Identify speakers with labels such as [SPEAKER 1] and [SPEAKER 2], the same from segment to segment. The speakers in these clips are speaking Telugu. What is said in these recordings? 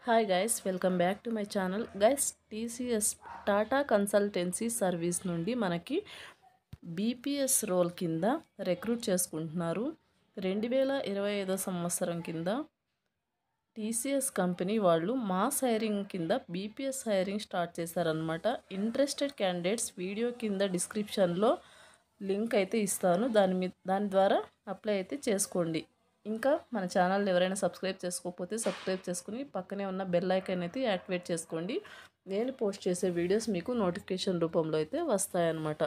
[SPEAKER 1] Hi guys, welcome back to my channel. Guys, TCS Tata consultancy service నుండి మనకి బీపీఎస్ రోల్ కింద రిక్రూట్ చేసుకుంటున్నారు. 2025 సంవత్సరం కింద టీసీఎస్ కంపెనీ వాళ్ళు మాస్ హైరింగ్ కింద బీపీఎస్ హైరింగ్ స్టార్ట్ చేశారనమాట. ఇంట్రెస్టెడ్ క్యాండిడేట్స్ వీడియో కింద డిస్క్రిప్షన్లో లింక్ అయితే ఇస్తాను. దాని ద్వారా అప్లై అయితే చేసుకోండి. ఇంకా మన ఛానల్ ఎవరైనా సబ్స్క్రైబ్ చేసుకోకపోతే సబ్స్క్రైబ్ చేసుకుని పక్కనే ఉన్న బెల్ ఐకాన్ అయితే యాక్టివేట్ చేసుకోండి. నేను పోస్ట్ చేసే వీడియోస్ మీకు నోటిఫికేషన్ రూపంలో అయితే వస్తాయన్నమాట.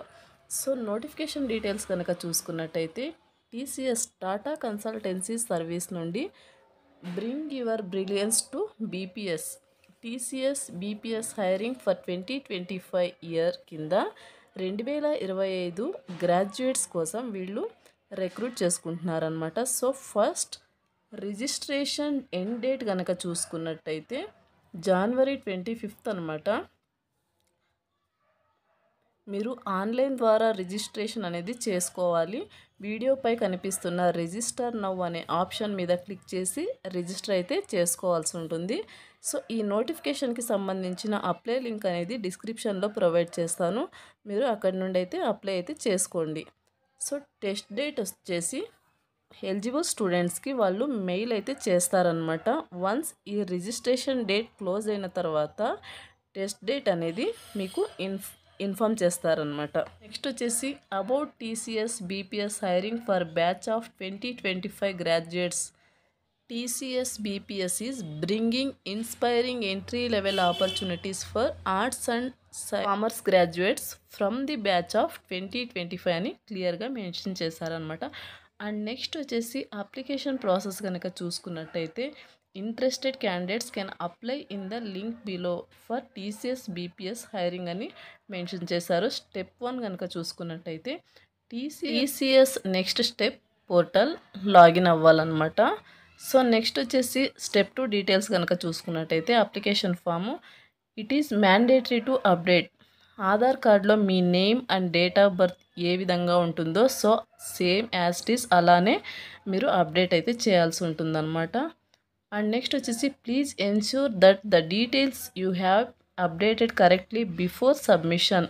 [SPEAKER 1] సో నోటిఫికేషన్ డీటెయిల్స్ కనుక చూసుకున్నట్టయితే టీసీఎస్ టాటా కన్సల్టెన్సీ సర్వీస్ నుండి bring your brilliance to BPS TCS BPS hiring for 2025 year కింద 2025 గ్రాడ్యుయేట్స్ కోసం వీళ్ళు రిక్రూట్ చేసుకుంటున్నారనమాట. So first registration end date కనుక చూసుకున్నట్టయితే January 25 అనమాట. మీరు ఆన్లైన్ ద్వారా రిజిస్ట్రేషన్ అనేది చేసుకోవాలి. వీడియోపై కనిపిస్తున్న రిజిస్టర్ నౌ అనే ఆప్షన్ మీద క్లిక్ చేసి రిజిస్టర్ అయితే చేసుకోవాల్సి ఉంటుంది. సో ఈ నోటిఫికేషన్కి సంబంధించిన అప్లై లింక్ అనేది డిస్క్రిప్షన్లో ప్రొవైడ్ చేస్తాను. మీరు అక్కడి నుండి అయితే అప్లై అయితే చేసుకోండి. సో టెస్ట్ డేట్ వచ్చేసి ఎలిజిబుల్ స్టూడెంట్స్కి వాళ్ళు మెయిల్ అయితే చేస్తారనమాట. వన్స్ ఈ రిజిస్ట్రేషన్ డేట్ క్లోజ్ అయిన తర్వాత టెస్ట్ డేట్ అనేది మీకు ఇన్ఫామ్ చేస్తారనమాట. నెక్స్ట్ వచ్చేసి about TCS BPS hiring for batch of 2025 graduates. TCS BPS is bringing inspiring entry-level opportunities for arts and commerce graduates from the batch of 2025 అని క్లియర్గా మెన్షన్ చేశారనమాట. అండ్ నెక్స్ట్ వచ్చేసి అప్లికేషన్ ప్రాసెస్ కనుక చూసుకున్నట్టయితే interested candidates can apply in the link below for TCS BPS hiring అని మెన్షన్ చేశారు. స్టెప్ 1 కనుక చూసుకున్నట్టయితే TCS next step portal login అవ్వాలన్నమాట. సో నెక్స్ట్ వచ్చేసి స్టెప్ 2 డీటెయిల్స్ కనుక చూసుకున్నట్టయితే application form it is mandatory to update. Aadhaar కార్డులో మీ name and date of birth ఏ విధంగా ఉంటుందో so same as it is అలానే మీరు అప్డేట్ అయితే చేయాల్సి ఉంటుందన్నమాట. అండ్ నెక్స్ట్ వచ్చేసి please ensure that the details you have updated correctly before submission.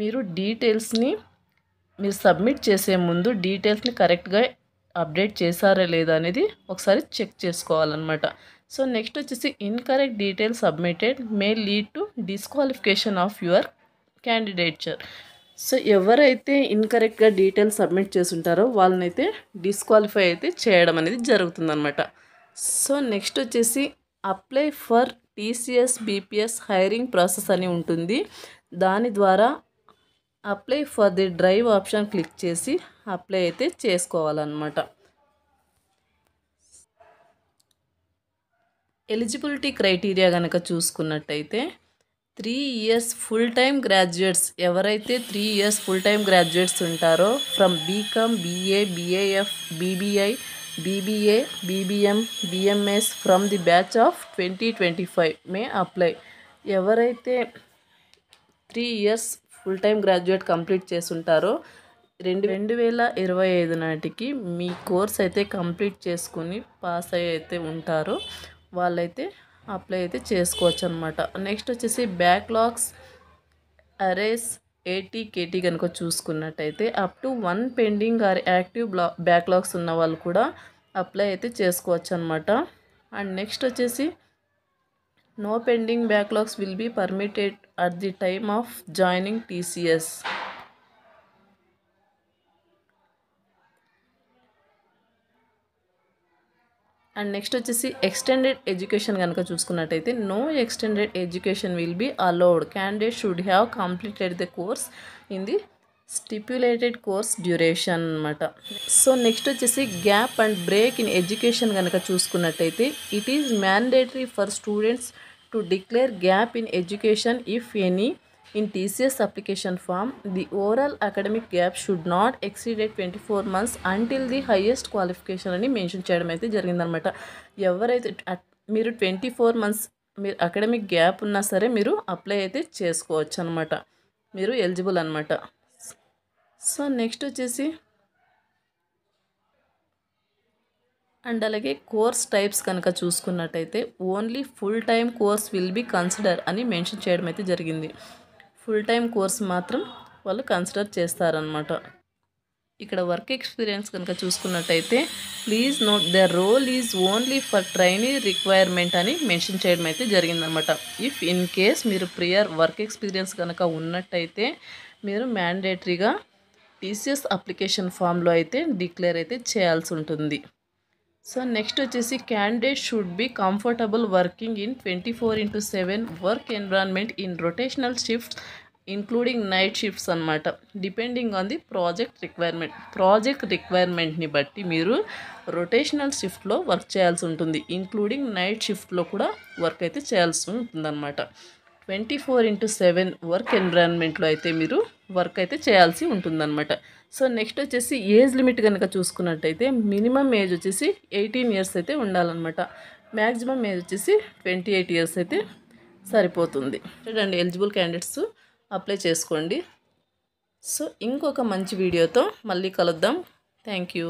[SPEAKER 1] మీరు డీటెయిల్స్ని మీరు సబ్మిట్ చేసే ముందు డీటెయిల్స్ని కరెక్ట్గా అప్డేట్ చేశారా లేదా అనేది ఒకసారి చెక్ చేసుకోవాలన్నమాట. సో నెక్స్ట్ వచ్చేసి incorrect details submitted may lead to disqualification of your candidature. So ఎవరైతే ఇన్కరెక్ట్గా డీటెయిల్స్ సబ్మిట్ చేస్తుంటారో వాళ్ళనైతే డిస్క్వాలిఫై అయితే చేయడం అనేది జరుగుతుందన్నమాట. సో నెక్స్ట్ వచ్చేసి apply for TCS BPS hiring process అని ఉంటుంది. దాని ద్వారా apply for the drive option click చేసి అప్లై అయితే చేసుకోవాలన్నమాట. ఎలిజిబిలిటీ క్రైటీరియా కనుక చూసుకున్నట్టయితే 3 ఇయర్స్ ఫుల్ టైమ్ గ్రాడ్యుయేట్స్ ఎవరైతే 3 ఇయర్స్ ఫుల్ టైమ్ గ్రాడ్యుయేట్స్ ఉంటారో from BCom BA BAF BBI BBA BBM BMS from the batch of 2025 may apply. ఎవరైతే 3 years full time graduate complete చేసుంటారో 2025 నాటికి మీ కోర్స్ అయితే కంప్లీట్ చేసుకుని పాస్ అయ్యి అయితే ఉంటారో వాళ్ళైతే అప్లై అయితే చేసుకోవచ్చు అనమాట. నెక్స్ట్ వచ్చేసి బ్యాక్లాగ్స్ అరేస్ 80 KT కనుక చూసుకున్నట్టయితే up to 1 pending or active backlogs ఉన్న వాళ్ళు కూడా అప్లై అయితే చేసుకోవచ్చు అనమాట. అండ్ నెక్స్ట్ వచ్చేసి no pending backlogs will be permitted at the time of joining TCS. And next వచ్చేసి ఎక్స్టెండెడ్ ఎడ్యుకేషన్ కనుక చూసుకున్నట్టయితే no extended education will be allowed. Candidate should have completed the course in the stipulated course duration అనమాట. సో నెక్స్ట్ వచ్చేసి gap and break in education కనుక చూసుకున్నట్టయితే it is mandatory for students to declare gap in education if any in TCS application form. The overall academic gap should not exceeded 24 months until the highest qualification అని మెన్షన్ చేయడం అయితే జరిగిందనమాట. ఎవరైతే మీరు 24 months మీరు అకాడమిక్ గ్యాప్ ఉన్నా సరే మీరు అప్లై అయితే చేసుకోవచ్చు అనమాట, మీరు ఎలిజిబుల్ అనమాట. సో నెక్స్ట్ వచ్చేసి అండ్ అలాగే కోర్స్ టైప్స్ కనుక చూసుకున్నట్టయితే only full time course will be consider అని మెన్షన్ చేయడం అయితే జరిగింది. ఫుల్ టైం కోర్స్ మాత్రం వాళ్ళు కన్సిడర్ చేస్తారనమాట. ఇక్కడ వర్క్ ఎక్స్పీరియన్స్ కనుక చూసుకున్నట్టయితే please note the role is only for trainee requirement అని మెన్షన్ చేయడం అయితే జరిగిందనమాట. ఇఫ్ ఇన్ కేస్ మీరు ప్రియర్ వర్క్ ఎక్స్పీరియన్స్ కనుక ఉన్నట్టయితే మీరు మ్యాండేటరీగా టీసీఎస్ అప్లికేషన్ ఫామ్లో అయితే డిక్లేర్ అయితే చేయాల్సి ఉంటుంది. సో నెక్స్ట్ వచ్చేసి candidate should be comfortable working in 24/7 work environment in rotational shifts including night shifts అనమాట. డిపెండింగ్ ఆన్ ది ప్రాజెక్ట్ రిక్వైర్మెంట్ని బట్టి మీరు రొటేషనల్ షిఫ్ట్లో వర్క్ చేయాల్సి ఉంటుంది. ఇంక్లూడింగ్ నైట్ షిఫ్ట్లో కూడా వర్క్ అయితే చేయాల్సి ఉంటుందన్నమాట. 24/7 వర్క్ ఎన్విరాన్మెంట్లో అయితే మీరు వర్క్ అయితే చేయాల్సి ఉంటుందన్నమాట. సో నెక్స్ట్ వచ్చేసి ఏజ్ లిమిట్ కనుక చూసుకున్నట్టయితే మినిమం ఏజ్ వచ్చేసి 18 ఇయర్స్ అయితే ఉండాలన్నమాట. మ్యాక్సిమం ఏజ్ వచ్చేసి 28 ఇయర్స్ అయితే సరిపోతుంది. చూడండి, ఎలిజిబుల్ క్యాండిడేట్స్ అప్లై చేసుకోండి. సో ఇంకొక మంచి వీడియోతో మళ్ళీ కలుద్దాం. Thank you.